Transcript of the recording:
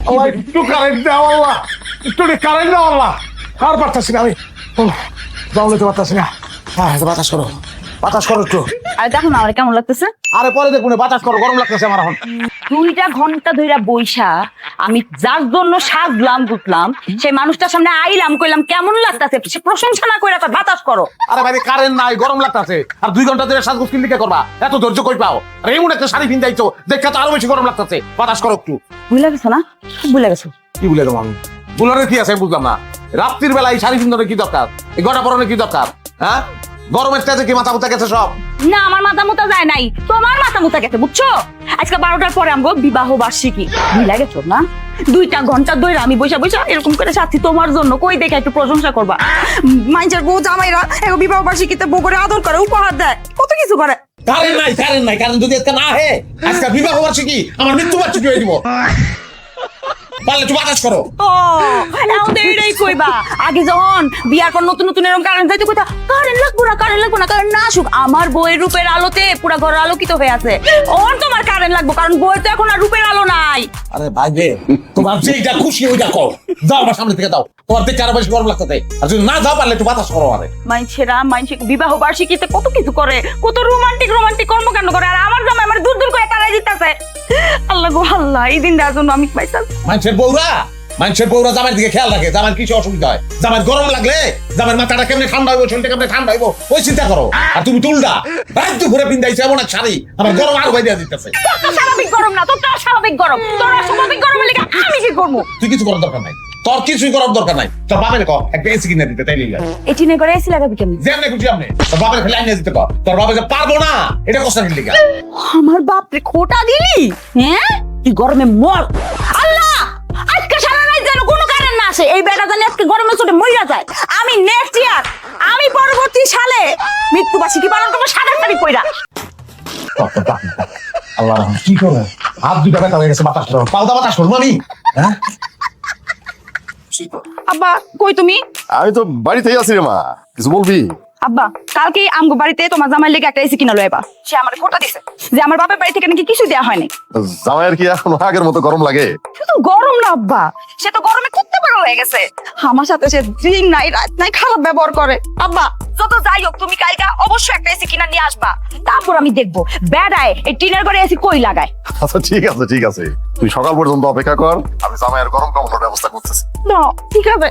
একটু কারেন্ট দেওয়া আল্লাহ, একটু কারেন্ট দেওয়া আল্লাহ। আর পারতাছি না আমি, যাও নিতে পারতাছি না। হ্যাঁ বাতাস করো, বাতাস করো একটু। আরে দেখো না আমার কেমন লাগতেছে। আরে পরে দেখুন, বাতাস করো, গরম লাগতেছে আমার এখন। 2টা ঘন্টা ধইরা বইসা আমি যার জন্য সাজলাম গুতলাম সেই মানুষটার সামনে আইলাম, কইলাম কেমন লাগতেছে, সে প্রশংসা না কইরা কয় বাতাস করো। আরে ভাই কারেন্ট নাই, গরম লাগতেছে, আর 2 ঘন্টা ধরে সাজগোজ কিনলিকে করবা, এত ধৈর্য কই পাও? আর এমন একটা শাড়ি পিন্দাইছো দেখা তো আরো বেশি গরম লাগতেছে, বাতাস করো একটু। ভুলে গেছো না? ভুলে গেছো। কি বলে তোমার বুলারের কি আছে বুঝলাম না। রাত্রির বেলা এই শাড়ি পিন্দানোর কি দরকার, এই গটা পরানোর কি দরকার? হ্যাঁ, গরমের তেজে কি মাথা মুথা গেছে সব? না আমার মাথা মুথা যায় নাই, তোমার মাথা মুথা গেছে বুঝছো। আজকে 12টার পরে আমগো বিবাহ বার্ষিকী, ভুলে গেছো না? 2টা ঘন্টা ধরে আমি বইসা বইসা এরকম করে সাথী তোমার জন্য, কই দেখে একটু প্রশংসা করবা। মাইনছের বউ জামাইরা এগো বিবাহ বার্ষিকীতে বউ করে আদর করে, উপহার দেয়, কত কিছু করে। কারেন্ট নাই, কারেন্ট নাই, কারেন্ট যদি একটা না হে আজকে বিবাহ বার্ষিকী আমার মৃত্যু বার্ষিকী হয়ে দিব। পারলে একটু বাতাস করো। ও এখন তো এটাই কইবা, আগে যখন বিয়ার পর নতুন নতুন এরকম কারেন্ট যাইতে কইতা কারেন্ট লাগবো না, কারেন্ট লাগবো না, কারেন্ট না আসুক, আমার বউয়ের রূপের আলোতে পুরা ঘর আলোকিত হয়ে আছে। ওর তোমার কারেন্ট লাগবো, কারণ বউয়ের তো এখন আর রূপের আলো নাই। আরে ভাই রে, তোমার যেটা খুশি ওইটা কর, যাও আমার সামনে থেকে দাও, তোমার দেখে আরো বেশি গরম লাগতেছে। আর যদি না যাও পারলে একটু বাতাস করো। আরে মাইনছে বিবাহ বার্ষিকীতে কত কিছু করে, কত রোমান্টিক রোমান্টিক কর্মকাণ্ড করে, আর আমার জামাই আমার দূর দূর করে তাড়াই দিতেছে। আল্লাহ গো আল্লাহ, এই দিনটার জন্য আমি পাইছি। মানুষের বউরা জামার দিকে খেয়াল রাখে, জামার কিছু অসুবিধা হয়, জামার গরম লাগলে জামার মাথাটা কেমনে ঠান্ডা হইব, শরীরটা কেমনে ঠান্ডা হইব, ওই চিন্তা করো। আর তুমি তুলডা রাত ঘুরে পিন্দাইছো এমন এক শাড়ি, আমার গরম আরো বাইরে দিতেছে। তোর তো স্বাভাবিক গরম না, তোর তো স্বাভাবিক গরম, তোর অস্বাভাবিক গরমের লেগে আমি কি করবো? তুই কিছু করার দরকার নাই, তোর কিছুই করার দরকার নাই। তোর বাপের কর একটা এসি কিনে দিতে, তাই লিগা এটি নে করে এসি লাগাবি কেমন? যেমনে খুশি আপনি তোর বাপের খেলে আইনে দিতে কর। তোর বাপে যে পারবো না এটা কষ্ট লিগা। আমার বাপরে খোটা দিলি, হ্যাঁ? তুই গরমে মর। আল্লাহ, আজকে সারা রাত যেন কোনো কারেন্ট না আসে, এই বেটা জানি আজকে গরমে চোটে মইরা যায়। আমি নেক্সট ইয়ার, আমি পরবর্তী সালে মৃত্যু বার্ষিকী পালন করবো 27 তারিখ কইরা। আল্লাহ কি করবো, হাত দুটা ব্যথা হয়ে গেছে, বাতাস করো, পাউদা বাতাস করবো আমি। হ্যাঁ আব্বা কই তুমি? আমি তো বাড়িতেই আছি রে মা, কিছু বলবি? আব্বা কালকে আমগো বাড়িতে তোমার জামাই লেগে একটা এসি কিনা লইবা। সে আমার খোটা দিছে যে আমার বাপের বাড়ি থেকে নাকি কিছু দেয়া হয় নাই। জামাইয়ের কি এখন আগের মতো গরম লাগে? শুধু গরম না আব্বা, সে তো গরমে কুত্তে পাগল হয়ে গেছে। আমার সাথে সে দিন নাই রাত নাই খারাপ ব্যবহার করে। আব্বা যত যাই হোক, তুমি কালকে অবশ্যই একটা এসি কিনা নিয়ে আসবা, তারপর আমি দেখবো বেড়ায় এই টিনের ঘরে এসি কই লাগায়। আচ্ছা ঠিক আছে ঠিক আছে, তুই সকাল পর্যন্ত অপেক্ষা কর, আমি জামাইয়ের গরম কামানোর ব্যবস্থা করতেছি। না ঠিক আছে।